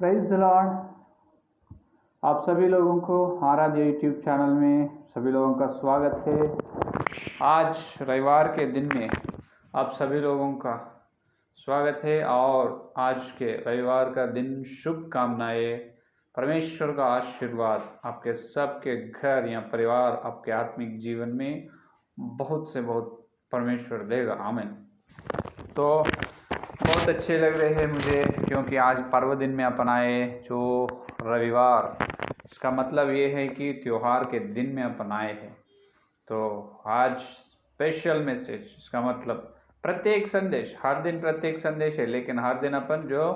Praise the Lord. आप सभी लोगों को आराध्य यूट्यूब चैनल में सभी लोगों का स्वागत है। आज रविवार के दिन में आप सभी लोगों का स्वागत है और आज के रविवार का दिन शुभकामनाएं, परमेश्वर का आशीर्वाद आपके सबके घर या परिवार, आपके आत्मिक जीवन में बहुत से बहुत परमेश्वर देगा। आमीन। तो बहुत अच्छे लग रहे हैं मुझे, क्योंकि आज पर्व दिन में अपन आए जो रविवार, इसका मतलब ये है कि त्योहार के दिन में अपन आए हैं। तो आज स्पेशल मैसेज, इसका मतलब प्रत्येक संदेश, हर दिन प्रत्येक संदेश है, लेकिन हर दिन अपन जो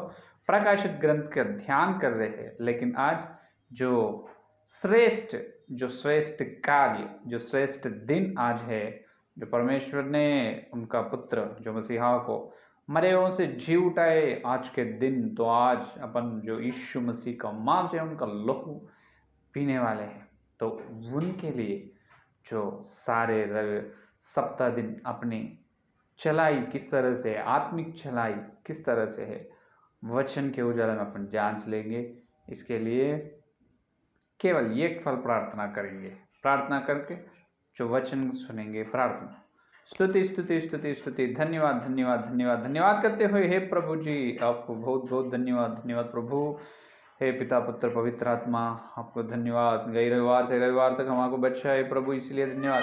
प्रकाशित ग्रंथ का ध्यान कर रहे हैं, लेकिन आज जो श्रेष्ठ कार्य, जो श्रेष्ठ दिन आज है, जो परमेश्वर ने उनका पुत्र जो मसीहा को मरे हुओं से जी उठाए आज के दिन, तो आज अपन जो यीशु मसीह का मांस है, उनका लहू पीने वाले हैं। तो उनके लिए जो सारे सप्ताह दिन अपनी चलाई किस तरह से है, आत्मिक चलाई किस तरह से है, वचन के उजाला में अपन जांच लेंगे। इसके लिए केवल एक फल प्रार्थना करेंगे, प्रार्थना करके जो वचन सुनेंगे, प्रार्थना, स्तुति स्तुति स्तुति स्तुति, धन्यवाद धन्यवाद धन्यवाद धन्यवाद करते हुए, हे प्रभु जी आपको बहुत बहुत धन्यवाद धन्यवाद प्रभु। हे पिता पुत्र पवित्र आत्मा, आपको धन्यवाद। गई रविवार से रविवार तक हमको बचा है प्रभु, इसलिए धन्यवाद।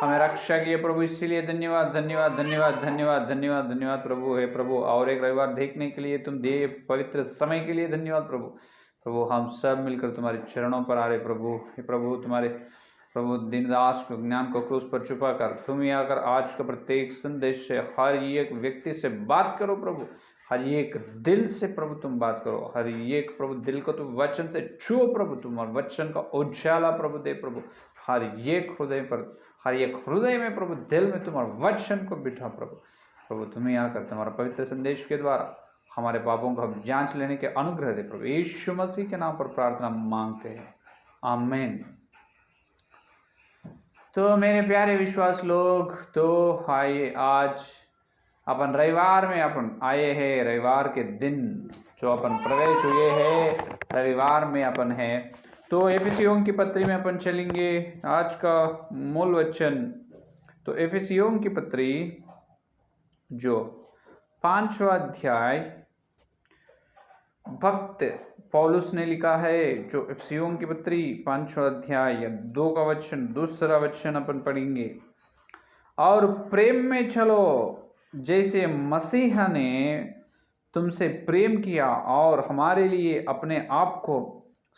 हमें रक्षा किए प्रभु, इसीलिए धन्यवाद धन्यवाद धन्यवाद धन्यवाद धन्यवाद धन्यवाद प्रभु। हे प्रभु, और एक रविवार देखने के लिए तुम दे पवित्र समय के लिए धन्यवाद प्रभु। प्रभु हम सब मिलकर तुम्हारे चरणों पर आ रहे प्रभु। हे प्रभु, तुम्हारे प्रभु दीनदास को ज्ञान को क्रूस पर छुपा कर तुम ही आकर आज का प्रत्येक संदेश से हर एक व्यक्ति से बात करो प्रभु, हर एक दिल से प्रभु तुम बात करो, हर एक प्रभु दिल को तुम वचन से छुओ प्रभु, तुम और वचन का उजाला प्रभु दे प्रभु, हर एक हृदय पर, हर एक हृदय में प्रभु, दिल में तुम्हारे वचन को बिठा प्रभु। प्रभु तुम ही आकर तुम्हारा पवित्र संदेश के द्वारा हमारे पापों को हम जांच लेने के अनुग्रह दे प्रभु। यीशु मसीह के नाम पर प्रार्थना मांगते हैं, आमीन। तो मेरे प्यारे विश्वास लोग, तो आइए आज अपन रविवार में अपन आए हैं, रविवार के दिन जो अपन प्रवेश हुए हैं, रविवार में अपन है। तो एफिसियों की पत्री में अपन चलेंगे। आज का मूल वचन, तो एफिसियों की पत्री जो 5वां अध्याय भक्त पौलुस ने लिखा है, जो एफिसियों की पत्री 5वां अध्याय 2 का वचन, दूसरा वचन अपन पढ़ेंगे। और प्रेम में चलो जैसे मसीह ने तुमसे प्रेम किया और हमारे लिए अपने आप को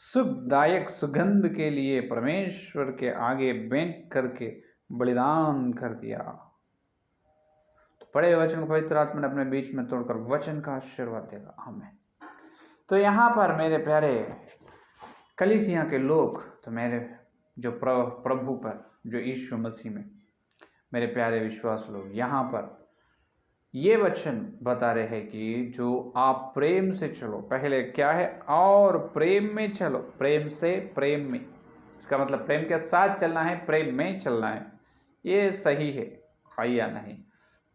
सुखदायक सुगंध के लिए परमेश्वर के आगे भेंट करके बलिदान कर दिया। तो पढ़े वचन को पवित्र आत्मा ने अपने बीच में तोड़कर वचन का आशीर्वाद देगा, हमें। तो यहाँ पर मेरे प्यारे कलीसिया के लोग, तो मेरे जो प्रभु पर, जो यीशु मसीह में मेरे प्यारे विश्वास लोग, यहाँ पर ये वचन बता रहे हैं कि जो आप प्रेम से चलो, पहले क्या है, और प्रेम में चलो, प्रेम से प्रेम में, इसका मतलब प्रेम के साथ चलना है, प्रेम में चलना है। ये सही है या नहीं?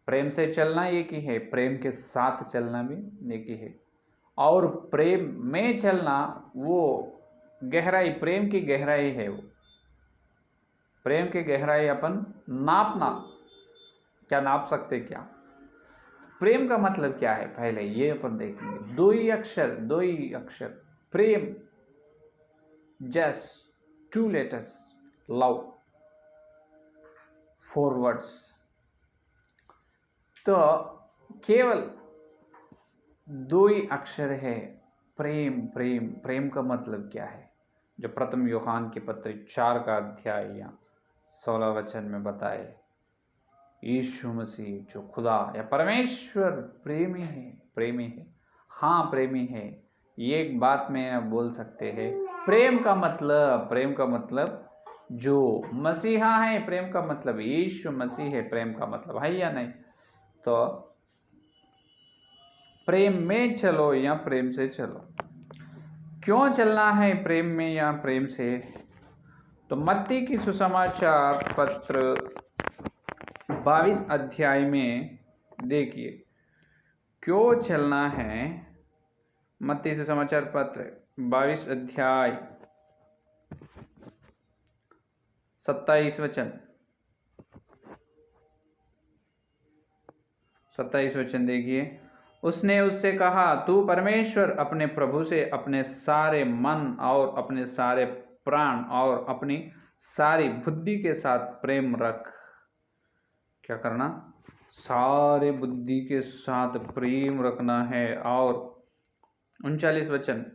प्रेम से चलना एक ही है, प्रेम के साथ चलना भी एक ही है। और प्रेम में चलना वो गहराई, प्रेम की गहराई है, वो प्रेम की गहराई अपन नापना, क्या नाप सकते क्या? प्रेम का मतलब क्या है, पहले ये अपन देखेंगे। दो ही अक्षर प्रेम, जस्ट 2 letters, लव, 4 words। तो केवल 2 ही अक्षर है, प्रेम। प्रेम प्रेम का मतलब क्या है, जो प्रथम यूहन्ना की पत्री 4 का अध्याय या 16 वचन में बताए, यीशु मसीह जो खुदा या परमेश्वर प्रेमी है, हाँ प्रेमी है। एक बात में बोल सकते हैं, प्रेम का मतलब जो मसीहा है, प्रेम का मतलब यीशु मसीह है, प्रेम का मतलब है या नहीं? तो प्रेम में चलो या प्रेम से चलो, क्यों चलना है प्रेम में या प्रेम से? तो मत्ती की सुसमाचार पत्र 22 अध्याय में देखिए, क्यों चलना है मत्ती सुसमाचार पत्र 22 अध्याय 27 वचन 27 वचन देखिए। उसने उससे कहा, तू परमेश्वर अपने प्रभु से अपने सारे मन और अपने सारे प्राण और अपनी सारी बुद्धि के साथ प्रेम रख। क्या करना? सारे बुद्धि के साथ प्रेम रखना है। और 39 वचन,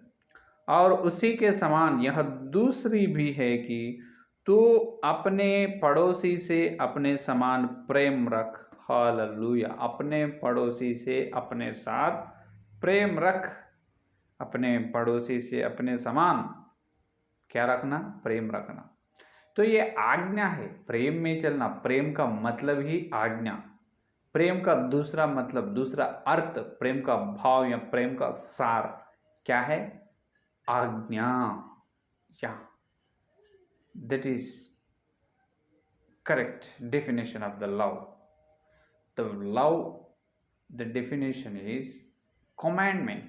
और उसी के समान यह दूसरी भी है कि तू अपने पड़ोसी से अपने समान प्रेम रख। हालेलुया। अपने पड़ोसी से अपने साथ प्रेम रख। अपने पड़ोसी से अपने समान क्या रखना? प्रेम रखना। तो ये आज्ञा है, प्रेम में चलना। प्रेम का मतलब ही आज्ञा। प्रेम का दूसरा मतलब, दूसरा अर्थ, प्रेम का भाव या प्रेम का सार क्या है? आज्ञा। या that is correct definition of the love. The love, the definition is commandment.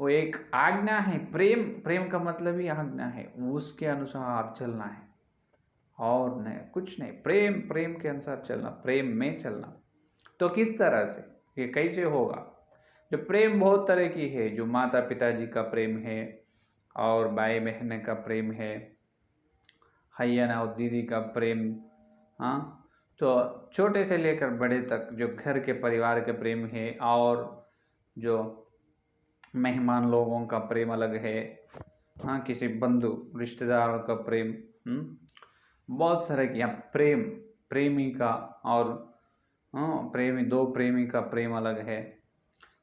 वो एक आज्ञा है। प्रेम, प्रेम का मतलब ही आज्ञा है। उसके अनुसार चलना है और नहीं कुछ नहीं। प्रेम, प्रेम के अनुसार चलना, प्रेम में चलना। तो किस तरह से, ये कैसे होगा? जो प्रेम बहुत तरह की है। जो माता पिताजी का प्रेम है और भाई बहन का प्रेम है, हैया और दीदी का प्रेम, हाँ। तो छोटे से लेकर बड़े तक जो घर के परिवार के प्रेम है, और जो मेहमान लोगों का प्रेम अलग है, हाँ। किसी बंधु रिश्तेदारों का प्रेम, बहुत सारे की प्रेम, प्रेमी का और प्रेमी, दो प्रेमी का प्रेम अलग है।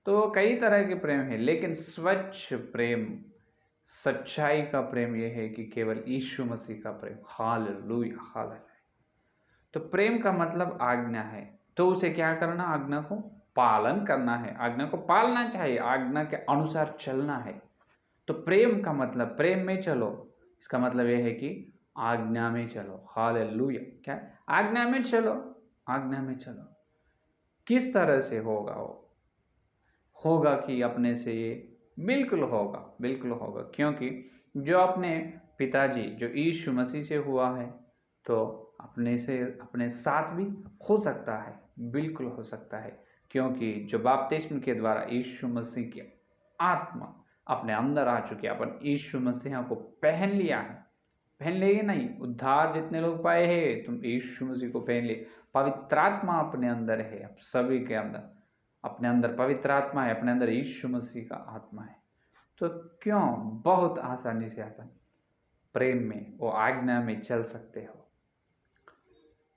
तो कई तरह के प्रेम है, लेकिन स्वच्छ प्रेम, सच्चाई का प्रेम यह है कि केवल यीशु मसीह का प्रेम। Hallelujah, hallelujah. तो प्रेम का मतलब आज्ञा है। तो उसे क्या करना? आज्ञा को पालन करना है। आज्ञा को पालना चाहिए, आज्ञा के अनुसार चलना है। तो प्रेम का मतलब, प्रेम में चलो, इसका मतलब यह है कि आज्ञा में चलो। हालेलुया। क्या? आज्ञा में चलो, आज्ञा में चलो। किस तरह से होगा? होगा कि अपने से ये बिल्कुल होगा, बिल्कुल होगा। क्योंकि जो अपने पिताजी जो यीशु मसीह से हुआ है, तो अपने से अपने साथ भी हो सकता है, बिल्कुल हो सकता है। क्योंकि जो बपतिस्म के द्वारा यीशु मसीह की आत्मा अपने अंदर आ चुकी है, अपन यीशु मसीह को पहन लिया है। पहन लिए नहीं, उद्धार जितने लोग पाए हैं, तुम यीशु मसीह को पहन लिए। पवित्र आत्मा अपने अंदर है, अब सभी के अंदर, अपने अंदर पवित्र आत्मा है, अपने अंदर यीशु मसीह का आत्मा है। तो क्यों बहुत आसानी से अपन प्रेम में, वो आज्ञा में चल सकते हो।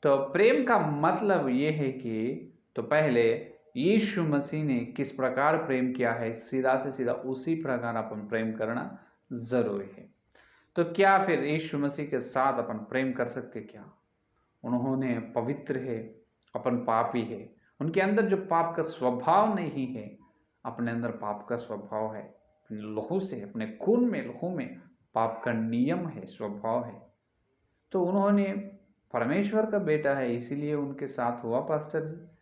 तो प्रेम का मतलब ये है कि, तो पहले यीशु मसीह ने किस प्रकार प्रेम किया है, सीधा से सीधा उसी प्रकार अपन प्रेम करना जरूरी है। तो क्या फिर यीशु मसीह के साथ अपन प्रेम कर सकते? क्या? उन्होंने पवित्र है, अपन पापी है। उनके अंदर जो पाप का स्वभाव नहीं है, अपने अंदर पाप का स्वभाव है। अपने लहू से, अपने खून में, लहू में पाप का नियम है, स्वभाव है। तो उन्होंने परमेश्वर का बेटा है, इसीलिए उनके साथ हुआ। पास्टर जी,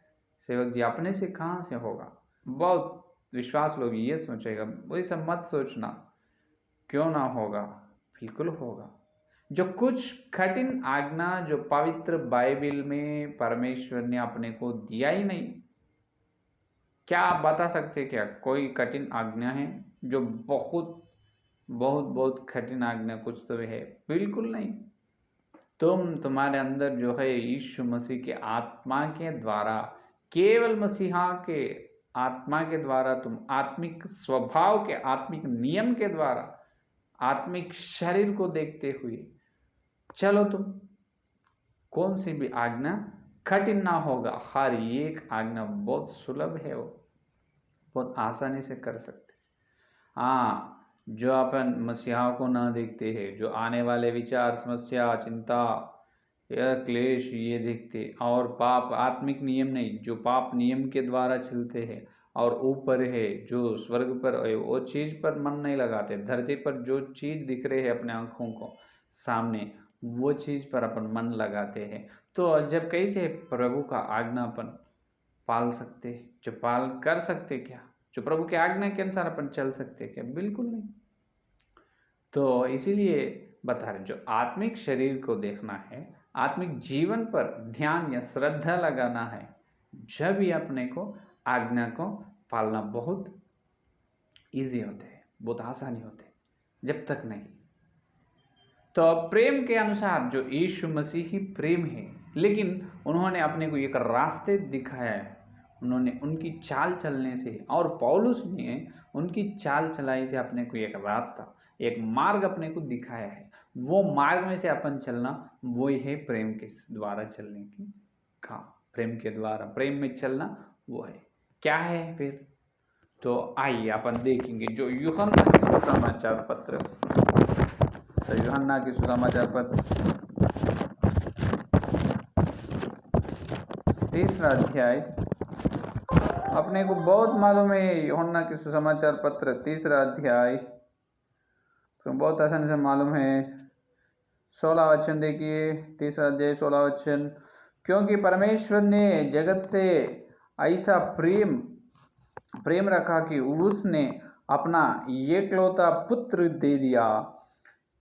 सेवक जी, अपने से कहाँ से होगा? बहुत विश्वास लोग ये सोचेगा, वही सब मत सोचना। क्यों ना होगा? बिल्कुल होगा। जो कुछ कठिन आज्ञा जो पवित्र बाइबल में परमेश्वर ने अपने को दिया ही नहीं। क्या आप बता सकते क्या कोई कठिन आज्ञा है? जो बहुत बहुत बहुत कठिन आज्ञा कुछ तो है? बिल्कुल नहीं। तुम्हारे अंदर जो है यीशु मसीह के आत्मा के द्वारा, केवल मसीहा के आत्मा के द्वारा, तुम आत्मिक स्वभाव के, आत्मिक नियम के द्वारा, आत्मिक शरीर को देखते हुए चलो। तुम कौन सी भी आज्ञा कठिन ना होगा। हर एक आज्ञा बहुत सुलभ है, वो बहुत आसानी से कर सकते। हाँ, जो अपन मसीहा को ना देखते हैं, जो आने वाले विचार, समस्या, चिंता, यह क्लेश ये देखते, और पाप, आत्मिक नियम नहीं, जो पाप नियम के द्वारा चलते हैं, और ऊपर है जो स्वर्ग पर है, वो चीज़ पर मन नहीं लगाते। धरती पर जो चीज़ दिख रही है अपने आँखों को सामने, वो चीज़ पर अपन मन लगाते हैं। तो जब कैसे प्रभु का आज्ञा अपन पाल सकते, जो पाल कर सकते क्या? जो प्रभु के आज्ञा के अनुसार अपन चल सकते हैं क्या? बिल्कुल नहीं। तो इसीलिए बता रहे, जो आत्मिक शरीर को देखना है, आत्मिक जीवन पर ध्यान या श्रद्धा लगाना है, जब ही अपने को आज्ञा को पालना बहुत इजी होते हैं, बहुत आसानी होते हैं, जब तक नहीं। तो प्रेम के अनुसार जो यीशु मसीह ही प्रेम है, लेकिन उन्होंने अपने को एक रास्ते दिखाया है, उन्होंने उनकी चाल चलने से, और पौलुस ने उनकी चाल चलाई से अपने को एक रास्ता, एक मार्ग अपने को दिखाया है। वो मार्ग में से अपन चलना, वो ही है प्रेम के द्वारा चलने की काम। प्रेम के द्वारा प्रेम में चलना वो है। क्या है फिर? तो आइए अपन देखेंगे जो यूहन्ना की सुसमाचार पत्र, तो यूहन्ना की सुसमाचार पत्र 3रा अध्याय, अपने को बहुत मालूम है यूहन्ना की सुसमाचार पत्र 3रा अध्याय, तो बहुत आसानी से मालूम है। 16 वचन देखिए, 3रा अध्याय 16 वचन। क्योंकि परमेश्वर ने जगत से ऐसा प्रेम रखा कि उसने अपना एकलौता पुत्र दे दिया,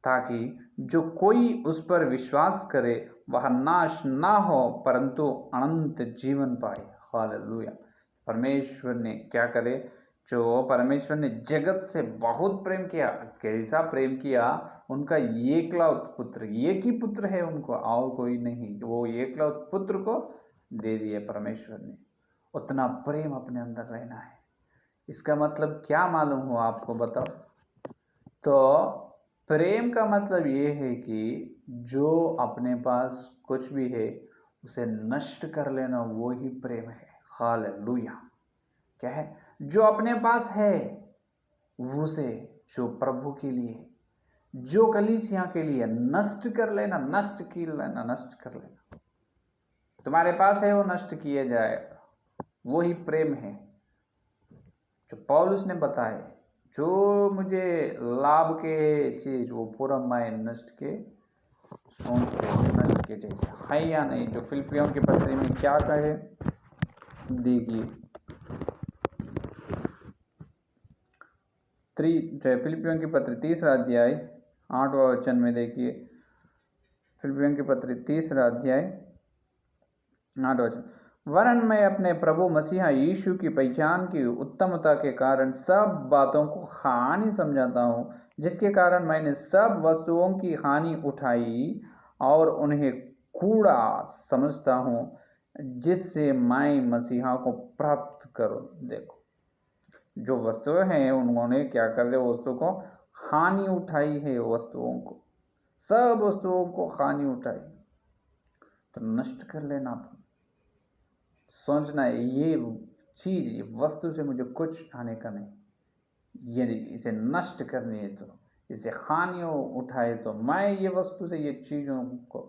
ताकि जो कोई उस पर विश्वास करे वह नाश ना हो परंतु अनंत जीवन पाए। हालेलुया। परमेश्वर ने क्या करे, जो परमेश्वर ने जगत से बहुत प्रेम किया। कैसा प्रेम किया? उनका एकलौत पुत्र, एक ही पुत्र है उनको, और कोई नहीं, वो एकलौत पुत्र को दे दिए परमेश्वर ने। उतना प्रेम अपने अंदर रहना है। इसका मतलब क्या मालूम हुआ आपको बताओ? तो प्रेम का मतलब ये है कि जो अपने पास कुछ भी है उसे नष्ट कर लेना, वो ही प्रेम है। हालेलुया। क्या है? जो अपने पास है उसे, जो प्रभु के लिए, जो कलीसिया के लिए नष्ट कर लेना, नष्ट कर लेना। तुम्हारे पास है वो नष्ट किया जाएगा, वो ही प्रेम है। जो पौलुस ने बताया, जो मुझे लाभ के चीज वो पूरा मैं नष्ट के सोच के नष्ट के जैसे है या नहीं। जो फिलिपियों के पत्र में क्या कहे देखिए, फिलिपियों के पत्र 3रा अध्याय 8वां वचन में देखिए। फिलिपियों के पत्र 3रा अध्याय 8वां वचन। वरन मैं अपने प्रभु मसीहा यीशु की पहचान की उत्तमता के कारण सब बातों को हानि समझाता हूँ, जिसके कारण मैंने सब वस्तुओं की हानि उठाई और उन्हें कूड़ा समझता हूँ, जिससे मैं मसीहा को प्राप्त करूँ। देखो, जो वस्तुएं हैं उन्होंने क्या कर दिया, वस्तु को हानि उठाई है, वस्तुओं को, सब वस्तुओं को हानि उठाई। तो नष्ट कर लेना, सोचना है ये चीज, ये वस्तु से मुझे कुछ आने का नहीं, ये इसे नष्ट करनी है, तो इसे हानि उठाए तो मैं ये वस्तु से ये चीजों को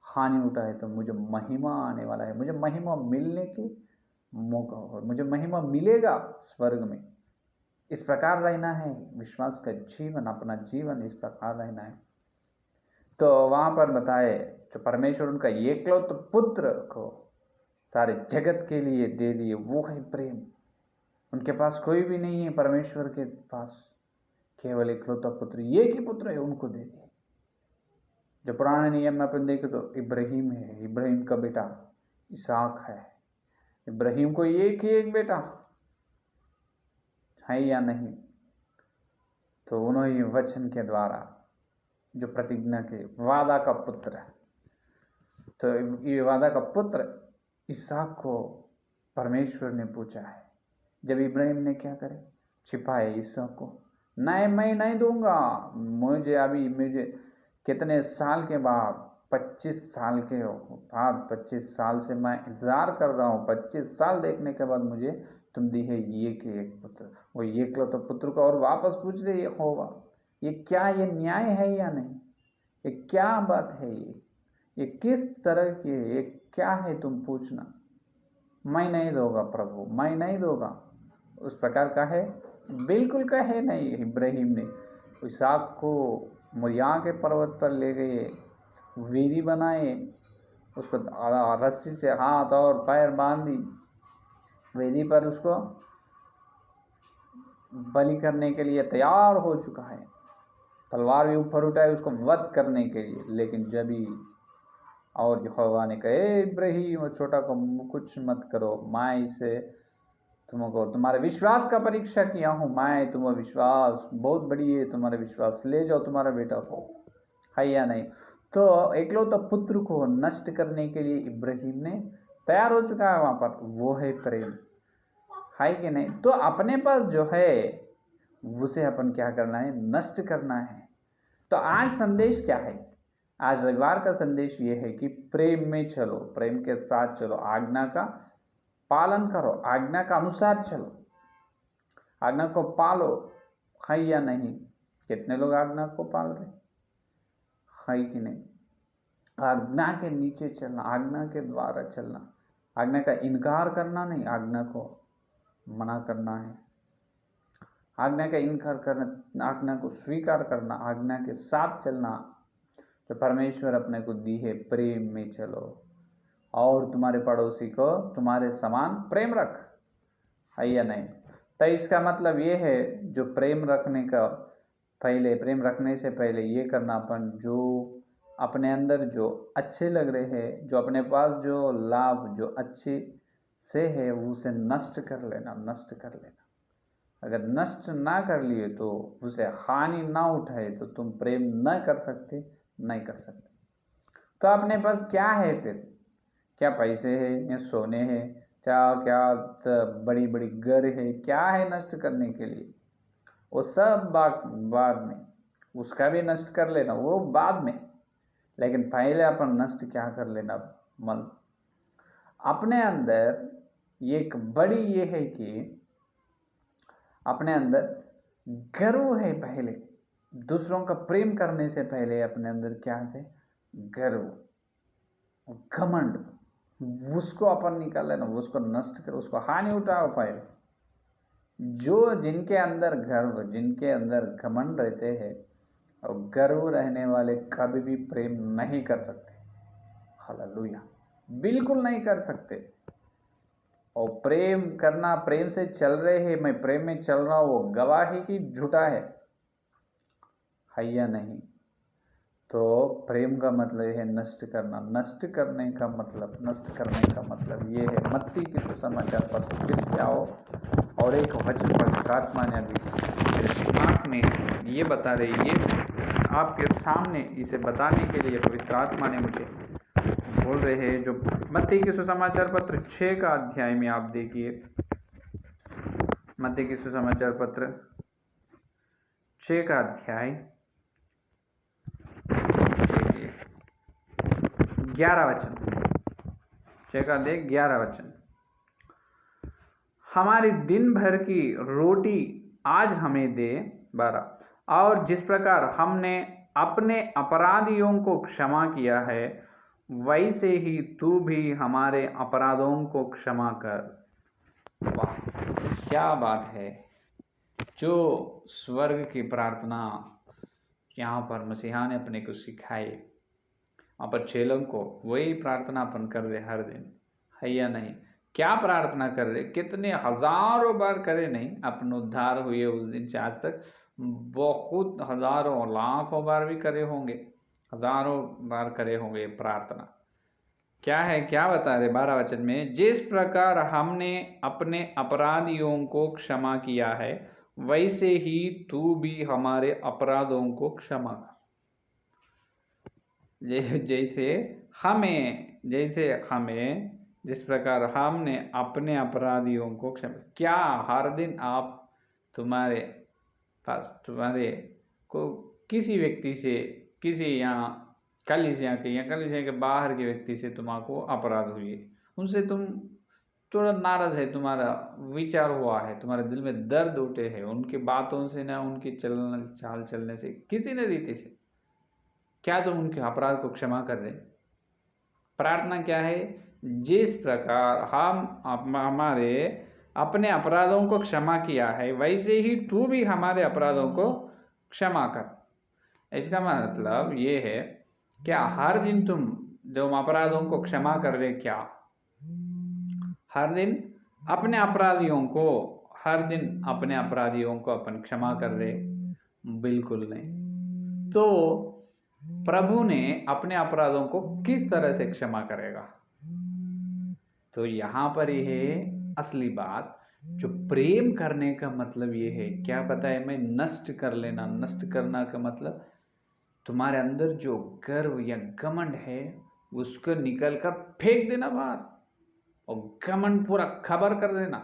हानि उठाए तो मुझे महिमा आने वाला है, मुझे महिमा मिलने के मौका होगा, मुझे महिमा मिलेगा स्वर्ग में। इस प्रकार रहना है विश्वास का जीवन, अपना जीवन इस प्रकार रहना है। तो वहां पर बताए, तो परमेश्वर उनका एकलौत पुत्र को सारे जगत के लिए दे दिए, वो है प्रेम। उनके पास कोई भी नहीं है, परमेश्वर के पास केवल एकलौता पुत्र, एक ही पुत्र है, उनको दे दिए। जो पुराने नियम में अपन देखें तो इब्राहिम है, इब्राहिम का बेटा इसहाक है। इब्राहिम को एक ही एक बेटा है या नहीं? तो उन्होंने वचन के द्वारा जो प्रतिज्ञा के वादा का पुत्र है, तो ये वादा का पुत्र इसहाक को परमेश्वर ने पूछा है। जब इब्राहिम ने क्या करे, छिपाए इसहाक को, नहीं मैं नहीं दूंगा, मुझे कितने साल के बाद, 25 साल के बाद, 25 साल से मैं इंतजार कर रहा हूँ, 25 साल देखने के बाद मुझे तुम दी है ये के एक पुत्र, वो एकलौता पुत्र को, और वापस पूछ रहे ये होगा। ये क्या, ये न्याय है या नहीं? ये क्या बात है? ये किस तरह की है? ये क्या है? तुम पूछना, मैं नहीं दूंगा प्रभु, मैं नहीं दूंगा, उस प्रकार का है? बिल्कुल का है नहीं। इब्राहिम ने इसहाक को मोरिया के पर्वत पर ले गए, वेदी बनाए, उसको रस्सी से हाथ और पैर बांधी, वेदी पर उसको बलि करने के लिए तैयार हो चुका है, तलवार भी ऊपर उठाए उसको वध करने के लिए। लेकिन जब ही और यहोवा ने कहे इब्राहिम और छोटा को कुछ मत करो, मैं इसे तुमको तुम्हारे विश्वास का परीक्षा किया हूँ, मैं तुम्हारा विश्वास बहुत बड़ी है, तुम्हारा विश्वास ले जाओ तुम्हारा बेटा को, है या नहीं। तो एकलौता पुत्र को नष्ट करने के लिए इब्राहिम ने तैयार हो चुका है वहां पर, वो है प्रेम, है कि नहीं। तो अपने पास जो है उसे अपन क्या करना है, नष्ट करना है। तो आज संदेश क्या है, आज रविवार का संदेश ये है कि प्रेम में चलो, प्रेम के साथ चलो, आज्ञा का पालन करो, आज्ञा का अनुसार चलो, आज्ञा को पालो, है या नहीं। कितने लोग आज्ञा को पाल रहे, है कि नहीं। आज्ञा के नीचे चलना, आज्ञा के द्वारा चलना, आज्ञा का इनकार करना नहीं, आज्ञा को मना करना है, आज्ञा का इनकार करना, आज्ञा को स्वीकार करना, आज्ञा के साथ चलना जो परमेश्वर अपने को दी है। प्रेम में चलो और तुम्हारे पड़ोसी को तुम्हारे समान प्रेम रख, है या नहीं। तो इसका मतलब ये है जो प्रेम रखने का पहले, प्रेम रखने से पहले ये करना अपन जो अपने अंदर जो अच्छे लग रहे हैं, जो अपने पास जो लाभ जो अच्छे से है उसे नष्ट कर लेना, नष्ट कर लेना। अगर नष्ट ना कर लिए तो उसे हानि ना उठाए तो तुम प्रेम न कर सकते, नहीं कर सकते। तो अपने पास क्या है फिर, क्या पैसे है या सोने है, क्या बड़ी बड़ी घर है, क्या है नष्ट करने के लिए, वो सब बाद में, उसका भी नष्ट कर लेना वो बाद में। लेकिन पहले अपन नष्ट क्या कर लेना, मन अपने अंदर एक बड़ी ये है कि अपने अंदर गर्व है। पहले दूसरों का प्रेम करने से पहले अपने अंदर क्या है, गर्व, घमंड, उसको अपन निकाल लेना, उसको नष्ट कर, उसको हानि उठाओ पहले। जो जिनके अंदर गर्व, जिनके अंदर घमंड रहते हैं और गर्व रहने वाले कभी भी प्रेम नहीं कर सकते, हालेलुया, बिल्कुल नहीं कर सकते। और प्रेम करना, प्रेम से चल रहे हैं, मैं प्रेम में चल रहा हूं, वो गवाही की झूठा है या नहीं। तो प्रेम का मतलब है नष्ट करना, नष्ट करने का मतलब, नष्ट करने का मतलब ये है। मत्ती के सुसमाचार पत्र फिर से आओ और एक वचन पवित्र आत्मा ने अभी मेरे दिमाग में ये बता रही है, आपके सामने इसे बताने के लिए पवित्र आत्मा ने मुझे बोल रहे हैं। जो मत्ती के सुसमाचार पत्र 6 का अध्याय में आप देखिए, मत्ती के सुसमाचार पत्र 6 का अध्याय 11 वचन, 6 का अध्याय 11 वचन। हमारी दिन भर की रोटी आज हमें दे, 12, और जिस प्रकार हमने अपने अपराधियों को क्षमा किया है वैसे ही तू भी हमारे अपराधों को क्षमा कर। वाह, क्या बात है। जो स्वर्ग की प्रार्थना यहाँ पर मसीहा ने अपने को सिखाई, वहाँ पर चेलों को वही प्रार्थना अपन कर रहे हर दिन, है या नहीं। क्या प्रार्थना कर रहे, कितने हजारों बार करे नहीं, अपन उद्धार हुए उस दिन से आज तक बहुत हजारों लाखों बार भी करे होंगे, हजारों बार करे होंगे प्रार्थना। क्या है, क्या बता रहे 12 वचन में, जिस प्रकार हमने अपने अपराधियों को क्षमा किया है वैसे ही तू भी हमारे अपराधों को क्षमा कर। जैसे हमें जिस प्रकार हमने अपने अपराधियों को क्षमा। क्या हर दिन आप तुम्हारे पास, तुम्हारे को किसी व्यक्ति से, किसी यहाँ कलीसिया के या कलीसिया के बाहर के व्यक्ति से तुम्हारा अपराध हुई, उनसे तुम थोड़ा नाराज है, तुम्हारा विचार हुआ है, तुम्हारे दिल में दर्द उठे है उनकी बातों से, ना उनकी चाल चलने से, किसी न रीति से, क्या तुम उनके अपराध को क्षमा कर रहे। प्रार्थना क्या है, जिस प्रकार हम हमारे अपने अपराधों को क्षमा किया है वैसे ही तू भी हमारे अपराधों को क्षमा कर। इसका मतलब ये है, क्या हर दिन तुम जो अपराधों को क्षमा कर रहे, क्या हर दिन अपने अपराधियों को हर दिन अपने अपराधियों को अपन क्षमा कर रहे? बिल्कुल नहीं। तो प्रभु ने अपने अपराधों को किस तरह से क्षमा करेगा? तो यहाँ पर ये है असली बात। जो प्रेम करने का मतलब ये है, क्या पता है, मैं नष्ट कर लेना। नष्ट करना का मतलब तुम्हारे अंदर जो गर्व या घमंड है उसको निकल कर फेंक देना बाहर, और घमंड पूरा खबर कर देना।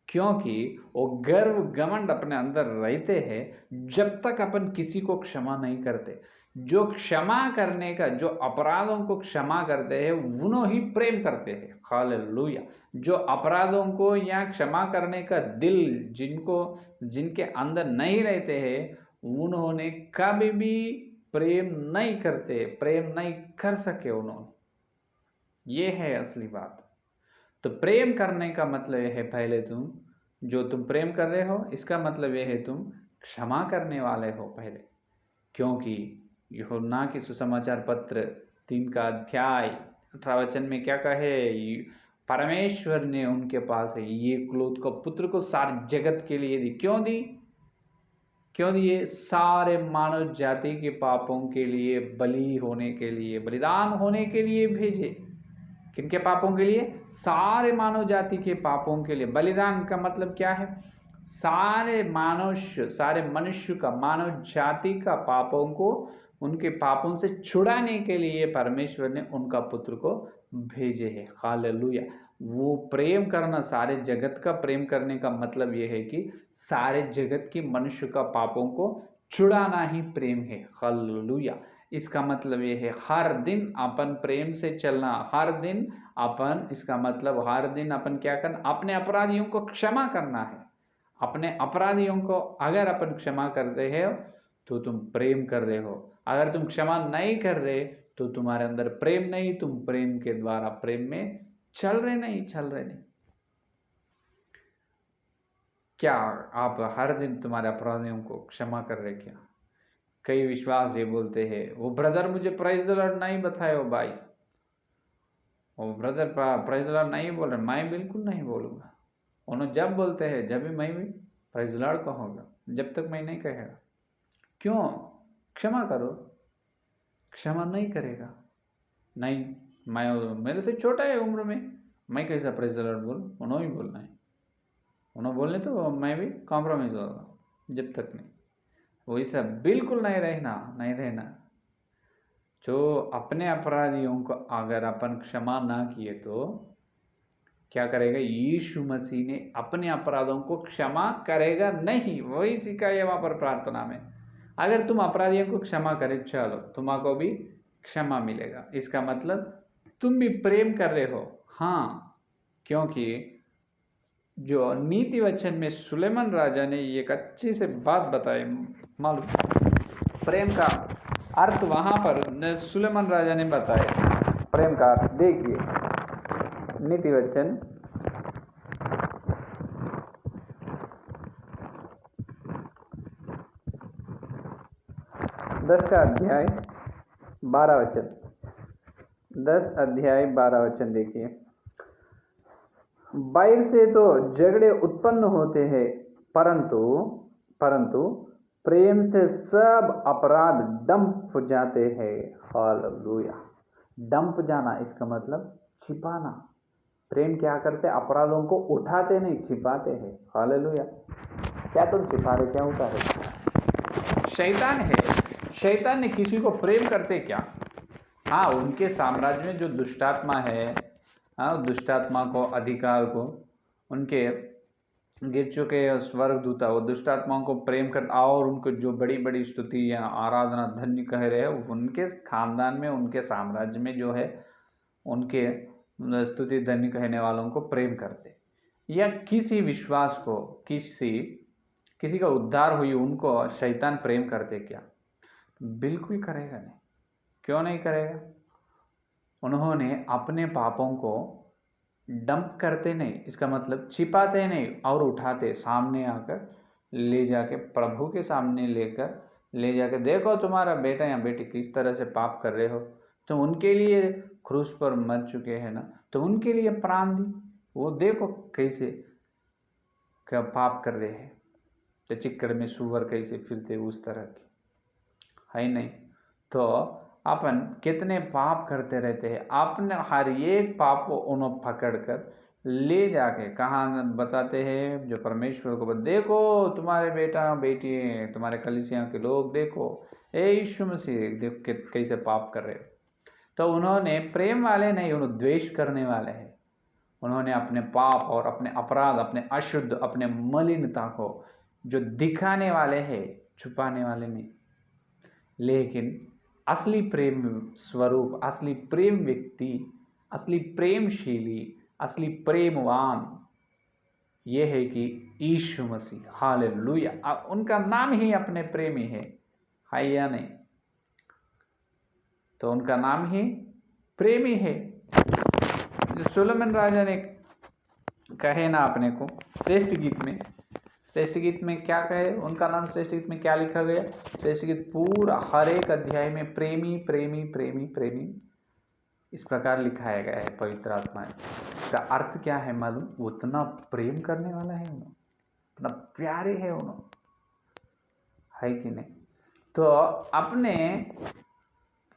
क्योंकि वो गर्व घमंड अपने अंदर रहते हैं जब तक अपन किसी को क्षमा नहीं करते। जो क्षमा करने का, जो अपराधों को क्षमा करते हैं उन्हों ही प्रेम करते हैं। हालेलुया। जो अपराधों को या क्षमा करने का दिल जिनके अंदर नहीं रहते हैं उन्होंने कभी भी प्रेम नहीं करते, प्रेम नहीं कर सके उन्होंने। ये है असली बात। तो प्रेम करने का मतलब यह है, पहले तुम प्रेम कर रहे हो इसका मतलब यह है तुम क्षमा करने वाले हो पहले। क्योंकि यूहन्ना की सुसमाचार पत्र 3 का अध्याय 18 वचन में क्या कहे, परमेश्वर ने उनके पास ये क्लोथ का पुत्र को सारे जगत के लिए दी। क्यों दी? क्यों दिए? सारे मानव जाति के पापों के लिए बलि होने के लिए, बलिदान होने के लिए भेजे। किनके पापों के लिए? सारे मानव जाति के पापों के लिए। बलिदान का मतलब क्या है? सारे मनुष्य का, मानव जाति का पापों को, उनके पापों से छुड़ाने के लिए परमेश्वर ने उनका पुत्र को भेजे है। हालेलुया। वो प्रेम करना, सारे जगत का प्रेम करने का मतलब ये है कि सारे जगत के मनुष्य का पापों को छुड़ाना ही प्रेम है। हालेलुया। इसका मतलब ये है हर दिन अपन प्रेम से चलना। हर दिन अपन, इसका मतलब हर दिन अपन क्या करना? अपने अपराधियों को क्षमा करना है। अपने अपराधियों को अगर अपन क्षमा करते हैं तो तुम प्रेम कर रहे हो। अगर तुम क्षमा नहीं कर रहे तो तुम्हारे अंदर प्रेम नहीं, तुम प्रेम के द्वारा प्रेम में चल रहे नहीं। क्या आप हर दिन तुम्हारे अपराधियों को क्षमा कर रहे? क्या कई विश्वास ये बोलते हैं, वो ब्रदर मुझे प्राइज द लॉर्ड नहीं बताए हो भाई, वो ब्रदर प्राइज द लॉर्ड नहीं बोल रहे, मैं बिल्कुल नहीं बोलूँगा। उन्होंने जब बोलते हैं जब भी मैं भी प्राइज द लॉर्ड कहूँगा, जब तक मैं नहीं कहेगा। क्यों? क्षमा करो। क्षमा नहीं करेगा, नहीं, मैं, मेरे से छोटा है उम्र में, मैं कैसा प्रेज द लॉर्ड बोलूँ? उन्होंने ही बोलना है। उन्होंने बोलने तो मैं भी कॉम्प्रोमाइज़ होगा, जब तक नहीं। वैसा बिल्कुल नहीं रहना। जो अपने अपराधियों को अगर अपन क्षमा ना किए तो क्या करेगा? यीशु मसीह ने अपने अपराधों को क्षमा करेगा नहीं। वही सिखाया वहाँ पर प्रार्थना में। अगर तुम अपराधियों को क्षमा करे, चलो तुम्हारा भी क्षमा मिलेगा। इसका मतलब तुम भी प्रेम कर रहे हो। हाँ, क्योंकि जो नीति वचन में सुलेमान राजा ने एक अच्छी से बात बताई, मालूम, प्रेम का अर्थ वहाँ पर सुलेमान राजा ने बताया। प्रेम का अर्थ देखिए, नीति वचन 10 अध्याय 12 वचन, 10 अध्याय 12 वचन देखिए। बैर से तो झगड़े उत्पन्न होते हैं, परंतु प्रेम से सब अपराध डंप जाते हैं। हालेलुया। डंप जाना, इसका मतलब छिपाना। प्रेम क्या करते? अपराधों को उठाते नहीं, छिपाते हैं। हालेलुया। क्या तुम छिपा रहे? क्या होता है? शैतान है। शैतान ने किसी को प्रेम करते क्या? हाँ, उनके साम्राज्य में जो दुष्टात्मा है, हाँ, दुष्टात्मा को, अधिकार को, उनके गिर चुके स्वर्गदूता वो दुष्टात्माओं को प्रेम करता, और उनको जो बड़ी बड़ी स्तुति या आराधना धन्य कह रहे हैं, उनके खानदान में, उनके साम्राज्य में जो है, उनके स्तुति धन्य कहने वालों को प्रेम करते। या किसी विश्वास को, किसी का उद्धार हुई उनको शैतान प्रेम करते क्या? बिल्कुल करेगा नहीं। क्यों नहीं करेगा? उन्होंने अपने पापों को डंप करते नहीं, इसका मतलब छिपाते नहीं और उठाते, सामने आकर ले जाके प्रभु के सामने ले जाके, देखो तुम्हारा बेटा या बेटी किस तरह से पाप कर रहे हो, तुम उनके लिए क्रूस पर मर चुके हैं ना, तो उनके लिए प्राण दी, वो देखो क्या पाप कर रहे हैं, तो चिक्कड़ में सुअर कैसे फिरते उस तरह की है नहीं। तो अपन कितने पाप करते रहते हैं, आपने हर एक पाप को उन्हें पकड़ कर ले जाके कहाँ बताते हैं, जो परमेश्वर को देखो तुम्हारे बेटा बेटी तुम्हारे कलीसिया के लोग देखो, ए यीशु मसीह देखो कैसे पाप कर रहे हो। तो उन्होंने प्रेम वाले नहीं, उन्होंने द्वेष करने वाले हैं। उन्होंने अपने पाप और अपने अपराध, अपने अशुद्ध, अपने मलिनता को जो दिखाने वाले हैं, छुपाने वाले नहीं। लेकिन असली प्रेम स्वरूप, असली प्रेम व्यक्ति, असली प्रेमशीली, असली प्रेमवान ये है कि यीशु मसीह, हालेलुया। उनका नाम ही अपने प्रेमी है या नहीं? तो उनका नाम ही प्रेमी है। सुलेमान राजा ने कहे ना अपने को श्रेष्ठ गीत में क्या कहे, उनका नाम श्रेष्ठ गीत में क्या लिखा गया? श्रेष्ठ गीत पूरा हर एक अध्याय में प्रेमी प्रेमी प्रेमी प्रेमी इस प्रकार लिखाया गया है पवित्र आत्मा। इसका अर्थ क्या है मालूम? उतना प्रेम करने वाला है उन्होंने, उतना प्यारे है उन्होंने, है कि नहीं? तो अपने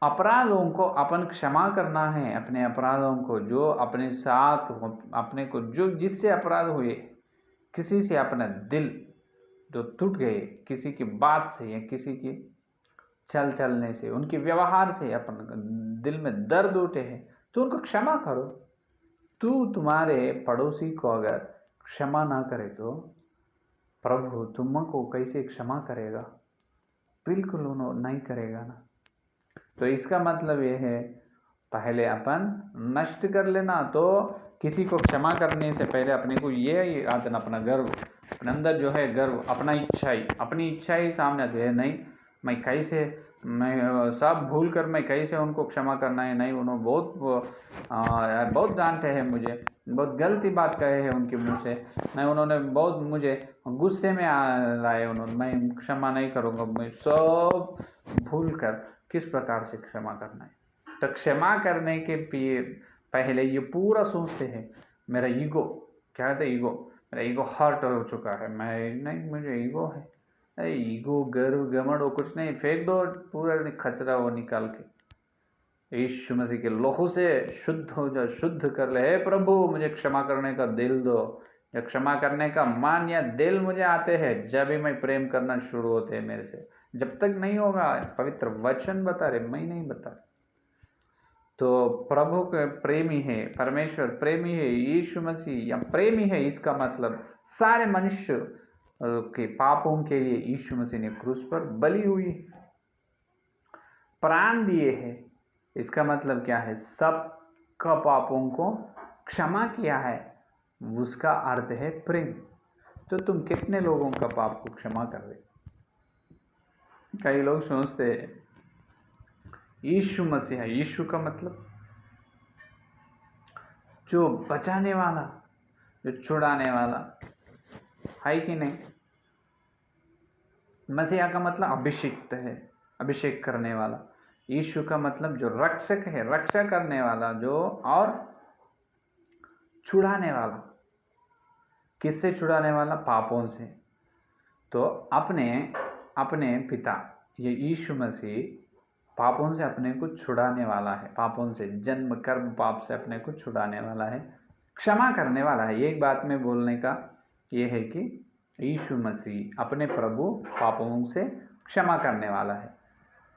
अपराधों को अपन क्षमा करना है, अपने अपराधों को जो अपने साथ अपने को जो जिससे अपराध हुए, किसी से अपना दिल जो टूट गए, किसी की बात से या किसी की चलने से, उनके व्यवहार से अपन दिल में दर्द उठे हैं, तो उनको क्षमा करो। तुम्हारे पड़ोसी को अगर क्षमा ना करे तो प्रभु तुमको कैसे क्षमा करेगा? बिल्कुल उन्होंने नहीं करेगा ना। तो इसका मतलब ये है, पहले अपन नष्ट कर लेना। तो किसी को क्षमा करने से पहले अपने को ये आदन, अपना गर्व, अपने अंदर जो है गर्व, अपनी इच्छा ही सामने आती है। नहीं, मैं कैसे, मैं सब भूल कर मैं कैसे उनको क्षमा करना है? नहीं, उन्होंने बहुत डांटे हैं मुझे, बहुत गलती बात कहे हैं उनके मुंह से, नहीं उन्होंने बहुत मुझे गुस्से में लाए उन्होंने, मैं क्षमा नहीं करूँगा। मैं सब भूल कर किस प्रकार से क्षमा करना है? तो क्षमा करने के पहले ये पूरा सोचते हैं, मेरा ईगो, क्या कहते हैं ईगो, मेरा ईगो हर्ट हो चुका है, मैं नहीं, मुझे ईगो है। अरे ईगो, गर्व, घमंड वो कुछ नहीं, फेंक दो पूरा खचरा वो निकाल के। यीशु मसीह के लहू से शुद्ध हो जाओ, शुद्ध कर ले। हे प्रभु मुझे क्षमा करने का दिल दो। जब क्षमा करने का मान या दिल मुझे आते हैं, जब भी मैं प्रेम करना शुरू होते हैं मेरे से। जब तक नहीं होगा, पवित्र वचन बता रहे, मैं नहीं बता रहे। तो प्रभु के प्रेमी है, परमेश्वर प्रेमी है, यीशु मसीह या प्रेमी है। इसका मतलब सारे मनुष्य के पापों के लिए यीशु मसीह ने क्रूस पर बलि हुई, प्राण दिए हैं। इसका मतलब क्या है? सबका पापों को क्षमा किया है, उसका अर्थ है प्रेम। तो तुम कितने लोगों का पाप को क्षमा कर रहे? कई लोग सोचते हैं यीशु मसीह है, यीशु का मतलब जो बचाने वाला, जो छुड़ाने वाला, है कि नहीं? मसीहा का मतलब अभिषिक्त है, अभिषेक करने वाला। यीशु का मतलब जो रक्षक है, रक्षा करने वाला, जो और छुड़ाने वाला। किससे छुड़ाने वाला? पापों से। तो अपने पिता ये यीशु मसीह पापों से अपने को छुड़ाने वाला है, पापों से, जन्म कर्म पाप से अपने को छुड़ाने वाला है, क्षमा करने वाला है। एक बात में बोलने का ये है कि यीशु मसीह अपने प्रभु पापों से क्षमा करने वाला है।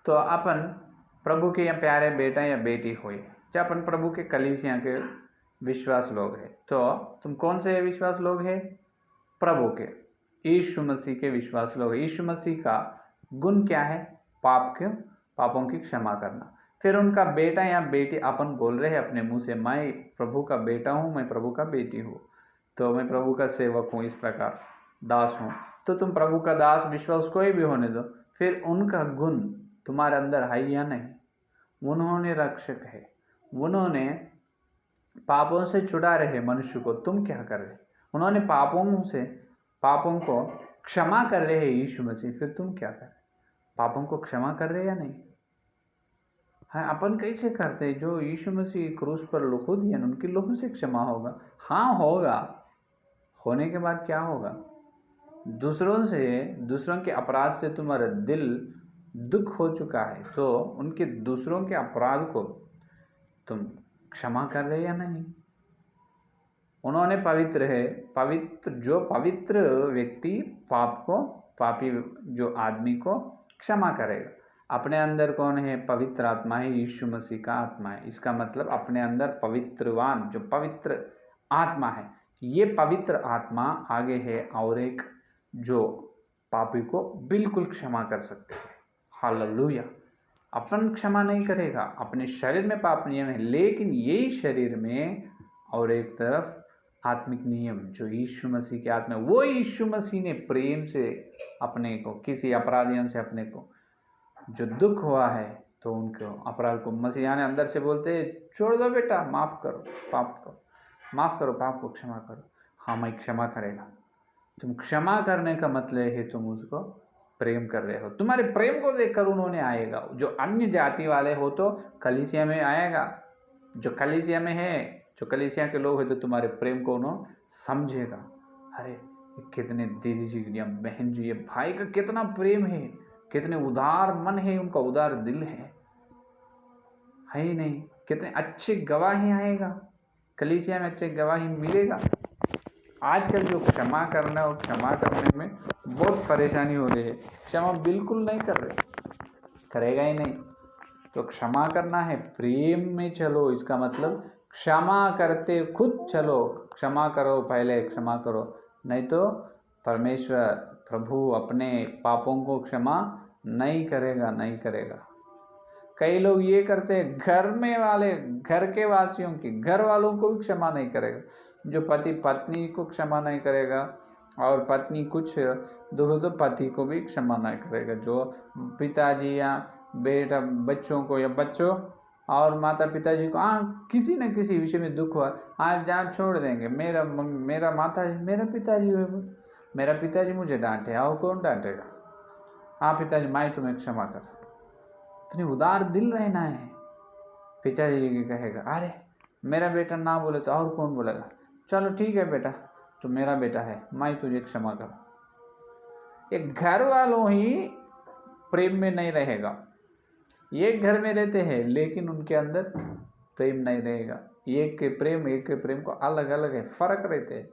तो अपन प्रभु के या प्यारे बेटा या बेटी हुए, चाहे अपन प्रभु के कलीसिया के विश्वास लोग हैं, तो तुम कौन से विश्वास लोग हैं? प्रभु के, यीशु मसीह के विश्वास लोग। यीशु मसीह का गुण क्या है? पापों की क्षमा करना। फिर उनका बेटा या बेटी अपन बोल रहे हैं अपने मुंह से, मैं प्रभु का बेटा हूँ, मैं प्रभु का बेटी हूँ, तो मैं प्रभु का सेवक हूँ, इस प्रकार दास हूँ। तो तुम प्रभु का दास विश्वास कोई भी होने दो, फिर उनका गुण तुम्हारे अंदर है या नहीं? उन्होंने रक्षक है, उन्होंने पापों से छुड़ा रहे मनुष्य को। तुम क्या कर रहे? उन्होंने पापों को क्षमा कर रहे हैं यीशु मसीह, फिर तुम क्या कर रहे? पापों को क्षमा कर रहे या नहीं? हाँ, अपन कैसे करते? जो यीशु मसीह क्रूस पर लहू दिया, उनकी लहू से क्षमा होगा। हाँ होने के बाद क्या होगा? दूसरों के अपराध से तुम्हारा दिल दुख हो चुका है, तो उनके दूसरों के अपराध को तुम क्षमा कर रहे या नहीं? उन्होंने पवित्र व्यक्ति पापी जो आदमी को क्षमा करेगा। अपने अंदर कौन है? पवित्र आत्मा है, यीशु मसीह का आत्मा है। इसका मतलब अपने अंदर पवित्रवान जो पवित्र आत्मा है, ये पवित्र आत्मा आगे है और एक जो पापी को बिल्कुल क्षमा कर सकते हैं। हालेलुया। अपन क्षमा नहीं करेगा, अपने शरीर में पाप नियम है, लेकिन यही शरीर में और एक तरफ आत्मिक नियम जो यीशु मसीह के आत्मा, वो यीशु मसीह ने प्रेम से अपने को, किसी अपराधियों से अपने को जो दुख हुआ है, तो उनको अपराध को मसीहा ने अंदर से बोलते छोड़ दो बेटा, माफ करो पाप को क्षमा करो। हाँ, मैं क्षमा करेगा। तुम क्षमा करने का मतलब है तुम उसको प्रेम कर रहे हो। तुम्हारे प्रेम को देखकर उन्होंने आएगा। जो अन्य जाति वाले हो तो कलीसिया में आएगा, जो कलीसिया में है, जो कलीसिया के लोग हैं, तो तुम्हारे प्रेम को उन्होंने समझेगा। अरे कितने दीदी जी या बहन जी, ये भाई का कितना प्रेम है, कितने उदार मन है, उनका उदार दिल है ही नहीं। कितने अच्छे गवाही आएगा, कलीसिया में अच्छे गवाही मिलेगा। आजकल जो क्षमा करना और क्षमा करने में बहुत परेशानी हो रही है, क्षमा बिल्कुल नहीं कर रहे, करेगा ही नहीं। तो क्षमा करना है, प्रेम में चलो। इसका मतलब क्षमा करते खुद चलो, क्षमा करो, पहले क्षमा करो, नहीं तो परमेश्वर प्रभु अपने पापों को क्षमा नहीं करेगा। कई लोग ये करते हैं, घर के वासियों की, घर वालों को भी क्षमा नहीं करेगा। जो पति पत्नी को क्षमा नहीं करेगा और पत्नी कुछ दुख हो तो पति को भी क्षमा नहीं करेगा। जो पिताजी या बेटा बच्चों को या बच्चों और माता पिताजी को किसी न किसी विषय में दुख हुआ, आज जान छोड़ देंगे, मेरा पिताजी मुझे डांटे, और कौन डांटेगा? हाँ पिताजी, मैं तुम्हें क्षमा कर। इतनी उदार दिल रहना है। पिताजी कहेगा, अरे मेरा बेटा ना बोले तो और कौन बोलेगा? चलो ठीक है बेटा, तो मेरा बेटा है, मैं तुझे क्षमा कर। एक घर वालों ही प्रेम में नहीं रहेगा। एक घर में रहते हैं लेकिन उनके अंदर प्रेम नहीं रहेगा। एक के प्रेम को अलग अलग है, फर्क रहते हैं।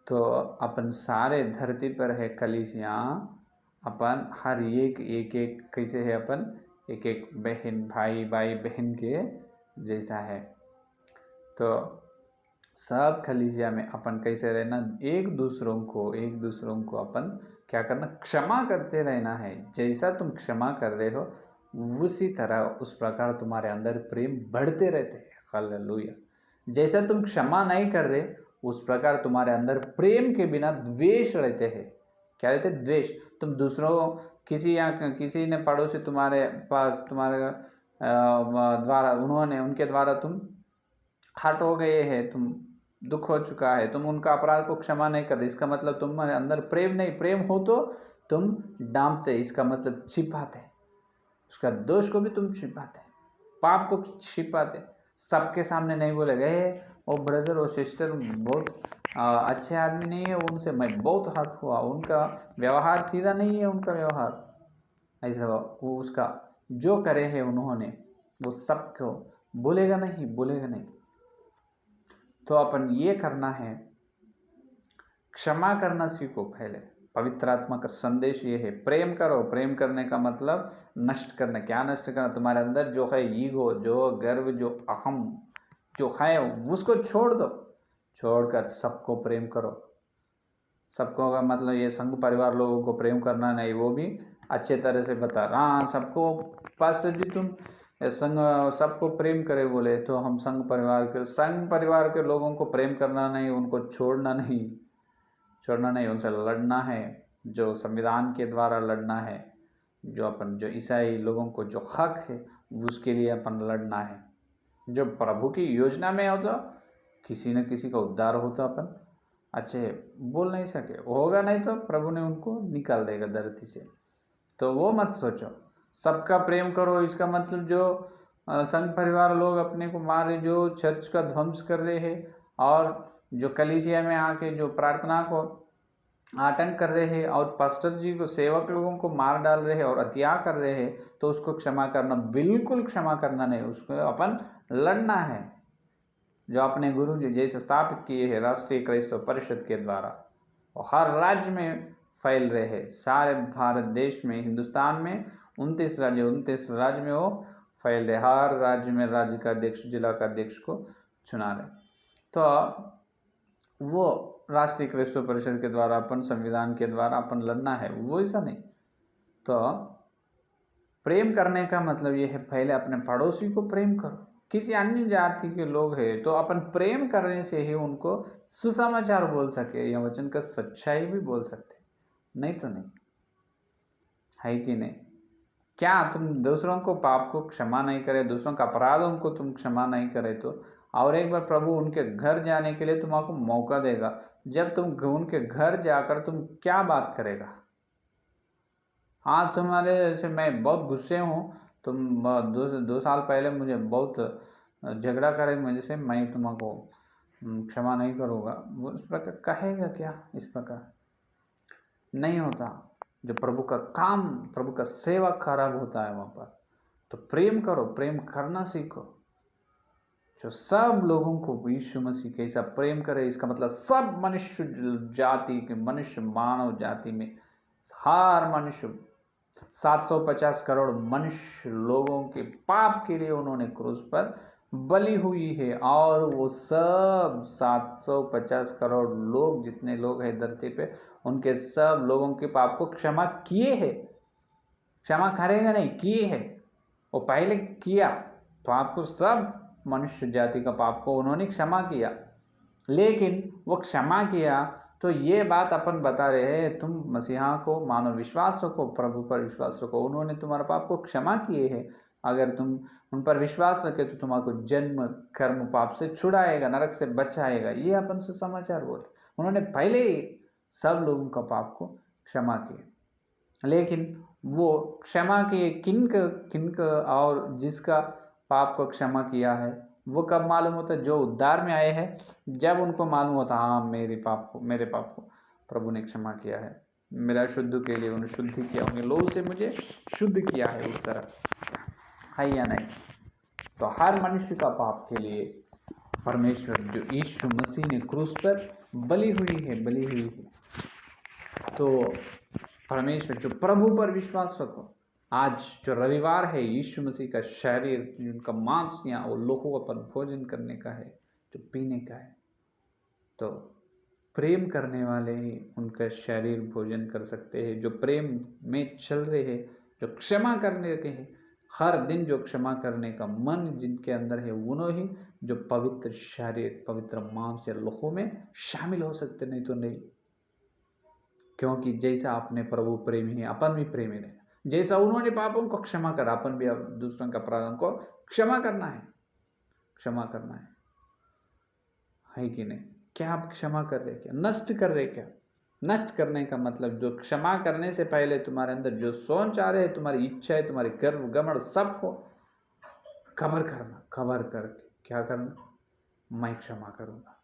तो अपन सारे धरती पर है कलीसिया, अपन हर एक कैसे है, अपन एक बहन भाई बहन के जैसा है। तो सब कलीसिया में अपन कैसे रहना, एक दूसरों को अपन क्या करना, क्षमा करते रहना है। जैसा तुम क्षमा कर रहे हो उसी तरह उस प्रकार तुम्हारे अंदर प्रेम बढ़ते रहते हैं। हालेलुया। जैसा तुम क्षमा नहीं कर रहे उस प्रकार तुम्हारे अंदर प्रेम के बिना द्वेष रहते हैं। क्या रहते? द्वेष। तुम दूसरों किसी ने पड़ोसी तुम्हारे पास तुम्हारे द्वारा उनके द्वारा तुम हट हो गए हैं, तुम दुख हो चुका है, तुम उनका अपराध को क्षमा नहीं कर रहे, इसका मतलब तुम्हारे अंदर प्रेम नहीं। प्रेम हो तो तुम डांटते, इसका मतलब छिपाते, उसका दोष को भी तुम छिपाते, पाप को छिपाते, सबके सामने नहीं बोले गए वो ब्रदर और सिस्टर बहुत अच्छे आदमी नहीं है, उनसे मैं बहुत हर्ट हुआ, उनका व्यवहार सीधा नहीं है, उनका व्यवहार ऐसा, वो उसका जो करे है उन्होंने वो सबको बोलेगा नहीं। तो अपन ये करना है, क्षमा करना सीखो पहले। पवित्र आत्मा का संदेश ये है, प्रेम करो। प्रेम करने का मतलब नष्ट करना। क्या नष्ट करना? तुम्हारे अंदर जो है ईगो, जो गर्व, जो अहम जो है उसको छोड़ दो। छोड़कर सबको प्रेम करो। सबको का मतलब ये संघ परिवार लोगों को प्रेम करना नहीं, वो भी अच्छे तरह से बता रहा। हाँ सबको, पास्टर जी तुम संघ सबको प्रेम करे बोले, तो हम संघ परिवार के लोगों को प्रेम करना नहीं, उनको छोड़ना नहीं, उनसे लड़ना है, जो संविधान के द्वारा लड़ना है, जो ईसाई लोगों को जो हक है उसके लिए अपन लड़ना है। जो प्रभु की योजना में हो तो किसी न किसी का उद्धार हो तो अपन अच्छे बोल नहीं सके, होगा नहीं तो प्रभु ने उनको निकाल देगा धरती से। तो वो मत सोचो, सबका प्रेम करो। इसका मतलब जो संघ परिवार लोग अपने को मारे, जो चर्च का ध्वंस कर रहे हैं और जो कलीसिया में आके जो प्रार्थना को आतंक कर रहे हैं और पास्टर जी को, सेवक लोगों को मार डाल रहे हैं और हत्या कर रहे हैं, तो उसको क्षमा करना, बिल्कुल क्षमा करना नहीं, उसको अपन लड़ना है। जो अपने गुरु जी जैसे स्थापित किए हैं राष्ट्रीय क्राइस्तव परिषद के द्वारा, और हर राज्य में फैल रहे हैं, सारे भारत देश में, हिंदुस्तान में 29 राज्य में वो फैल रहे, हर राज्य में राज्य का अध्यक्ष, जिला का अध्यक्ष को चुना रहे। तो वो राष्ट्रीय क्राइस्तव परिषद के द्वारा, अपन संविधान के द्वारा अपन लड़ना है, वो ऐसा नहीं। तो प्रेम करने का मतलब ये है, पहले अपने पड़ोसी को प्रेम करो। किसी अन्य जाति के लोग हैं तो अपन प्रेम करने से ही उनको सुसमाचार बोल सके या वचन का सच्चाई भी बोल सकते, नहीं तो नहीं, है कि नहीं? क्या तुम दूसरों को पाप को क्षमा नहीं करे, दूसरों का अपराधों को तुम क्षमा नहीं करे, तो और एक बार प्रभु उनके घर जाने के लिए तुमको मौका देगा। जब तुम उनके घर जाकर तुम क्या बात करेगा? हाँ, तुम्हारे जैसे मैं बहुत गुस्से हूँ, तुम दो साल पहले मुझे बहुत झगड़ा करे मुझे से, मैं तुमको क्षमा नहीं करूँगा, वो इस प्रकार कहेगा क्या? इस प्रकार नहीं होता। जो प्रभु का काम, प्रभु का सेवा खराब होता है वहाँ पर। तो प्रेम करो, प्रेम करना सीखो। जो सब लोगों को यीशु मसीह कैसा प्रेम करे, इसका मतलब सब मनुष्य जाति के, मनुष्य मानव जाति में हर मनुष्य 750 करोड़ मनुष्य लोगों के पाप के लिए उन्होंने क्रूस पर बलि हुई है, और वो सब 750 करोड़ लोग, जितने लोग हैं धरती पे, उनके सब लोगों के पाप को क्षमा किए हैं। क्षमा करेगा नहीं, किए हैं। वो पहले किया तो आपको सब मनुष्य जाति का पाप को उन्होंने क्षमा किया, लेकिन वो क्षमा किया तो ये बात अपन बता रहे हैं, तुम मसीहा को मानो, विश्वास रखो, प्रभु पर विश्वास रखो, उन्होंने तुम्हारे पाप को क्षमा किए हैं। अगर तुम उन पर विश्वास रखे तो तुम्हारे जन्म कर्म पाप से छुड़ाएगा, नरक से बचाएगा। ये अपन सुसमाचार बोले। उन्होंने पहले ही सब लोगों का पाप को क्षमा किया, लेकिन वो क्षमा किए किन और जिसका पाप को क्षमा किया है वो कब मालूम होता है? जो उद्धार में आए हैं, जब उनको मालूम होता, हाँ मेरे पाप को प्रभु ने क्षमा किया है, मेरा शुद्ध के लिए उन्हें शुद्ध किया, उन्हें लोग से मुझे शुद्ध किया है, उस तरह है या नहीं? तो हर मनुष्य का पाप के लिए परमेश्वर जो यीशु मसीह ने क्रूस पर बलि हुई है, तो परमेश्वर जो प्रभु पर विश्वास रखो। आज जो रविवार है, यीशु मसीह का शरीर, उनका मांस या वो लोगों पर भोजन करने का है, जो पीने का है। तो प्रेम करने वाले ही उनका शरीर भोजन कर सकते हैं, जो प्रेम में चल रहे हैं, जो क्षमा करने के हैं, हर दिन जो क्षमा करने का मन जिनके अंदर है, उन्होंने ही जो पवित्र शरीर, पवित्र मांस या लोगों में शामिल हो सकते, नहीं तो नहीं। क्योंकि जैसा आपने प्रभु प्रेमी है, अपन भी प्रेमी रहे। जैसा उन्होंने पापों को क्षमा करा, अपन भी दूसरों के अपराधों को क्षमा करना है, क्षमा करना है कि नहीं? क्या आप क्षमा कर रहे? क्या नष्ट कर रहे? क्या नष्ट करने का मतलब, जो क्षमा करने से पहले तुम्हारे अंदर जो सोच आ रहे है, तुम्हारी इच्छा है, तुम्हारी गर्व गमड़, सबको कवर करना। कवर करके क्या करना? मैं क्षमा करूँगा।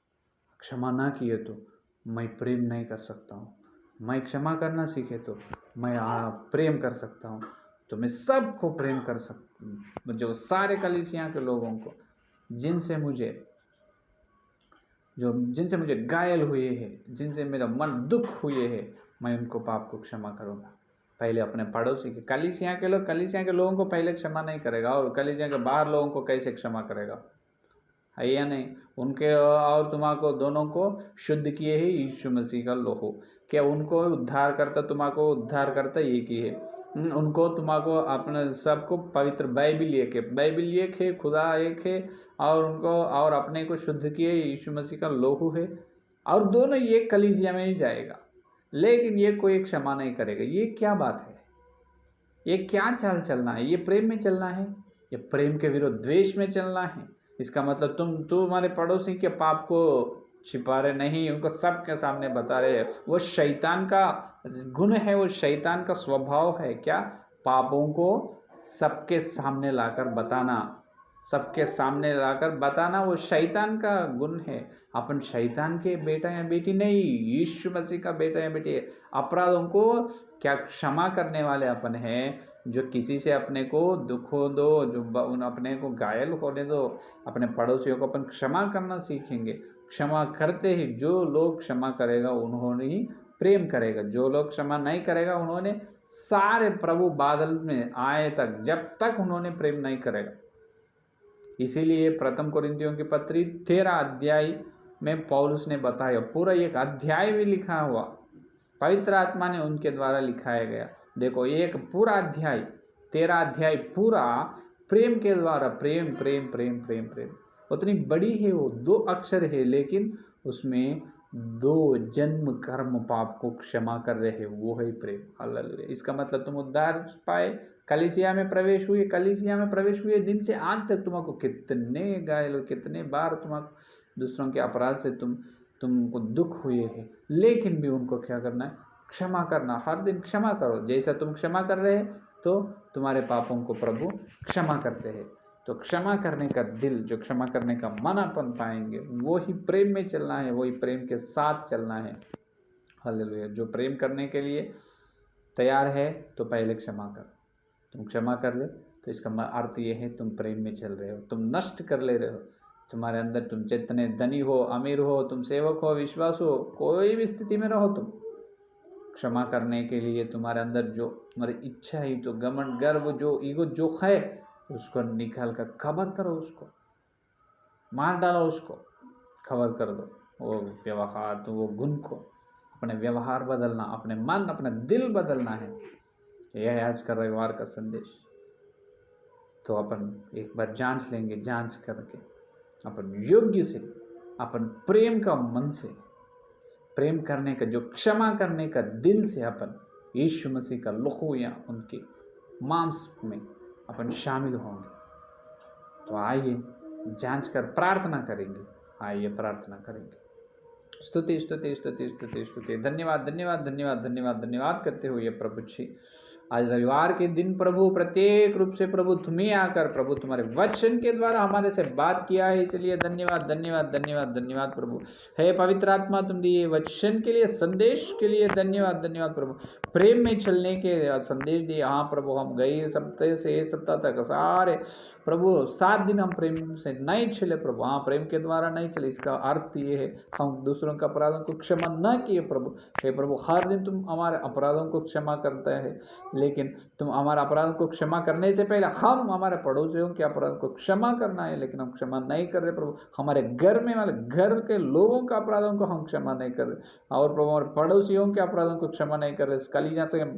क्षमा ना किए तो मैं प्रेम नहीं कर सकता हूँ। मैं क्षमा करना सीखे तो मैं प्रेम कर सकता हूँ। तो मैं सबको प्रेम कर सकता हूँ, जो सारे कलीसिया के लोगों को जिनसे मुझे घायल हुए हैं, जिनसे मेरा मन दुख हुए है, मैं उनको पाप को क्षमा करूँगा। पहले अपने पड़ोसी के, कलीसिया के लोगों को पहले क्षमा नहीं करेगा, और कलीसिया के बाहर लोगों को कैसे क्षमा करेगा? है या नहीं? उनके और तुम्हाको दोनों को शुद्ध किए ही यीशु मसीह का लोहो। क्या उनको उद्धार करता, तुम्हाको उद्धार करता एक ही है। उनको तुम्हाको अपने सबको पवित्र बाइबिल एक है, खुदा एक है, और उनको और अपने को शुद्ध किए यीशु मसीह का लोहू है, और दोनों ये कलीसिया में ही जाएगा, लेकिन ये कोई क्षमा नहीं करेगा। ये क्या बात है? ये क्या चाल चलना है? ये प्रेम में चलना है? ये प्रेम के विरुद्ध द्वेष में चलना है? इसका मतलब तुम हमारे पड़ोसी के पाप को छिपा रहे नहीं, उनको सबके सामने बता रहे। वो शैतान का गुण है, वो शैतान का स्वभाव है। क्या? पापों को सबके सामने लाकर बताना, सबके सामने लाकर बताना वो शैतान का गुण है। अपन शैतान के बेटा या बेटी नहीं, यीशु मसीह का बेटा या बेटी है। अपराधों को क्या क्षमा करने वाले अपन हैं। जो किसी से अपने को दुख हो दो, जो उन अपने को घायल होने दो, अपने पड़ोसियों को अपन क्षमा करना सीखेंगे। क्षमा करते ही जो लोग क्षमा करेगा उन्होंने ही प्रेम करेगा, जो लोग क्षमा नहीं करेगा उन्होंने सारे प्रभु बादल में आए तक जब तक उन्होंने प्रेम नहीं करेगा। इसीलिए प्रथम कोरिन्थियों की पत्री 13 अध्याय में पौलुस ने बताया, पूरा एक अध्याय भी लिखा हुआ पवित्र आत्मा ने उनके द्वारा लिखाया गया। देखो एक पूरा अध्याय 13 अध्याय पूरा प्रेम के द्वारा, प्रेम प्रेम प्रेम प्रेम प्रेम उतनी बड़ी है वो, 2 अक्षर है लेकिन उसमें 2 जन्म कर्म पाप को क्षमा कर रहे हैं, वो है प्रेम। हालेलुया। इसका मतलब तुम उद्धार पाए, कलीसिया में प्रवेश हुए, कलीसिया में प्रवेश हुए दिन से आज तक तुमको कितने घायल, कितने बार तुमको दूसरों के अपराध से तुमको दुख हुए हैं, लेकिन भी उनको क्या करना है, क्षमा करना। हर दिन क्षमा करो, जैसा तुम क्षमा कर रहे हैं तो तुम्हारे पापों को प्रभु क्षमा करते हैं। तो क्षमा करने का दिल, जो क्षमा करने का मन अपन पाएंगे, वो ही प्रेम में चलना है, वही प्रेम के साथ चलना है। हालेलुया। जो प्रेम करने के लिए तैयार है तो पहले क्षमा कर। तुम क्षमा कर ले तो इसका अर्थ ये है तुम प्रेम में चल रहे हो, तुम नष्ट कर ले रहे हो। तुम्हारे अंदर, तुम जितने धनी हो, अमीर हो, तुम सेवक हो, विश्वास हो, कोई भी स्थिति में रहो, तुम क्षमा करने के लिए तुम्हारे अंदर जो तुम्हारी इच्छा है, तो घमंड, गर्व, जो ईगो जो है, उसको निकाल कर खबर करो, उसको मार डालो, उसको खबर कर दो। वो व्यवहार, तो वो गुण को, अपने व्यवहार बदलना, अपने मन, अपना दिल बदलना है। यह है आज का रविवार का संदेश। तो अपन एक बार जांच लेंगे, जांच करके अपन योग्य से, अपन प्रेम का मन से, प्रेम करने का, जो क्षमा करने का दिल से अपन यीशु मसीह का लहू या उनके मांस में अपन शामिल होंगे। तो आइए जांच कर प्रार्थना करेंगे, आइए प्रार्थना करेंगे। स्तुति स्तुति स्तुति स्तुति स्तुति, धन्यवाद धन्यवाद धन्यवाद धन्यवाद धन्यवाद करते हुए प्रभु जी, आज रविवार के दिन प्रभु प्रत्येक रूप से प्रभु तुम्हें आकर प्रभु तुम्हारे वचन के द्वारा हमारे से बात किया है, इसलिए धन्यवाद धन्यवाद धन्यवाद धन्यवाद प्रभु। हे पवित्र आत्मा, तुम दिए वचन के लिए, संदेश के लिए धन्यवाद धन्यवाद प्रभु। प्रेम में चलने के संदेश दिए। हाँ प्रभु, हम गए सप्ताह से इस सप्ताह तक सारे प्रभु 7 दिन हम प्रेम से नहीं चले प्रभु। हाँ, प्रेम के द्वारा नहीं चले, इसका अर्थ ये है हम दूसरों के अपराधों को क्षमा न किए प्रभु। हे प्रभु, हर दिन तुम हमारे अपराधों को क्षमा करते हैं, लेकिन तुम हमारे अपराधों को क्षमा करने से पहले हम हमारे पड़ोसियों के अपराध को क्षमा करना है, लेकिन हम क्षमा नहीं कर रहे प्रभु। हमारे घर में वाले घर के लोगों के अपराधों को हम क्षमा नहीं कर रहे, और प्रभु हमारे पड़ोसियों के अपराधों को क्षमा नहीं कर रहे,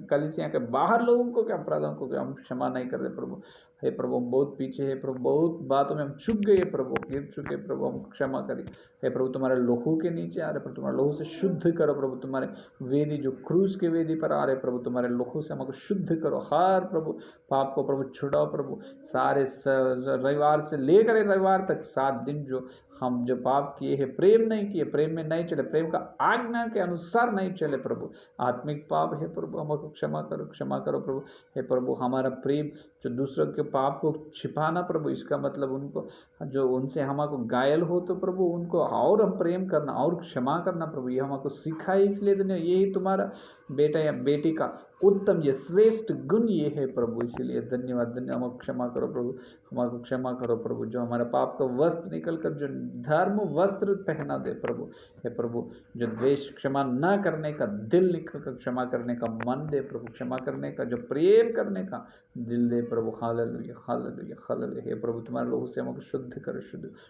कलीसिया के बाहर लोगों को के अपराधों को हम क्षमा नहीं कर रहे प्रभु। हे प्रभु, हम बहुत पीछे है प्रभु, बहुत बातों में हम चुक गए प्रभु, गिर चुके प्रभु, हम क्षमा करिए। हे प्रभु, तुम्हारे लोहू के नीचे आ रहे प्रभु, तुम्हारे लोहू से शुद्ध करो प्रभु। तुम्हारे वेदी जो क्रूस के वेदी पर आ रहे प्रभु, तुम्हारे लोहू से हमको शुद्ध करो। हर प्रभु पाप को प्रभु छुड़ाओ प्रभु। सारे रविवार से लेकर रविवार तक 7 दिन जो हम जो पाप किए हैं, प्रेम नहीं किए, प्रेम में नहीं चले, प्रेम का आज्ञा के अनुसार नहीं चले प्रभु, आत्मिक पाप है प्रभु, हमको क्षमा करो प्रभु। हे प्रभु, हमारा प्रेम जो दूसरों के पाप को छिपाना प्रभु, इसका मतलब उनको जो उनसे हमको घायल हो तो प्रभु उनको और हम प्रेम करना और क्षमा करना प्रभु, ये हमको सिखाए। इसलिए धन्यवाद, यही तुम्हारा बेटा या बेटी का उत्तम, ये श्रेष्ठ गुण ये है प्रभु, इसीलिए धन्यवाद धन्यवाद। हमको क्षमा करो प्रभु, हमको क्षमा करो प्रभु। जो हमारा पाप का वस्त्र निकल कर जो धर्म वस्त्र पहना दे प्रभु। हे प्रभु, जो द्वेष क्षमा न करने का दिल निकल कर क्षमा करने का मन दे प्रभु, क्षमा करने का जो प्रेम करने का दिल दे प्रभु। Hallelujah hallelujah hallelujah. हे प्रभु, तुम्हारे लोगों से हमको शुद्ध करो,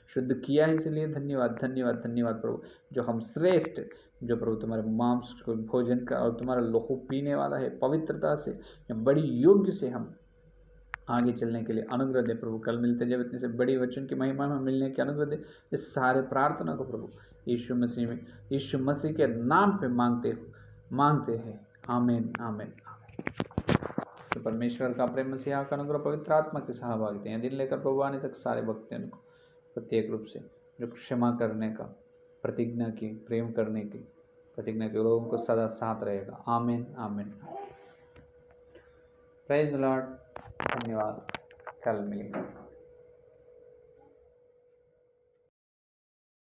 शुद्ध किया है, इसलिए धन्यवाद धन्यवाद धन्यवाद प्रभु। जो हम श्रेष्ठ, जो प्रभु तुम्हारे मांस को भोजन का और तुम्हारा लोहू पीने वाला है, पवित्रता से बड़ी योग्य से हम आगे चलने के लिए अनुग्रह दे प्रभु। कल मिलते जब इतने से बड़ी वचन की महिमा में मिलने की अनुग्रह दे। इस सारे प्रार्थना को प्रभु यीशु मसीह में, यीशु मसीह के नाम पे मांगते हैं। आमीन आमीन आमीन। तो परमेश्वर का प्रेम, मसीहा का अनुग्रह, पवित्र आत्मा की सहभागिता दिन लेकर प्रभु आने तक सारे भक्तों को प्रत्येक रूप से जो क्षमा करने का प्रतिज्ञा की, प्रेम करने की प्रतिज्ञा के लोगों को सदा साथ रहेगा। आमीन आमीन। Praise the Lord. धन्यवाद। कल मिलेंगे।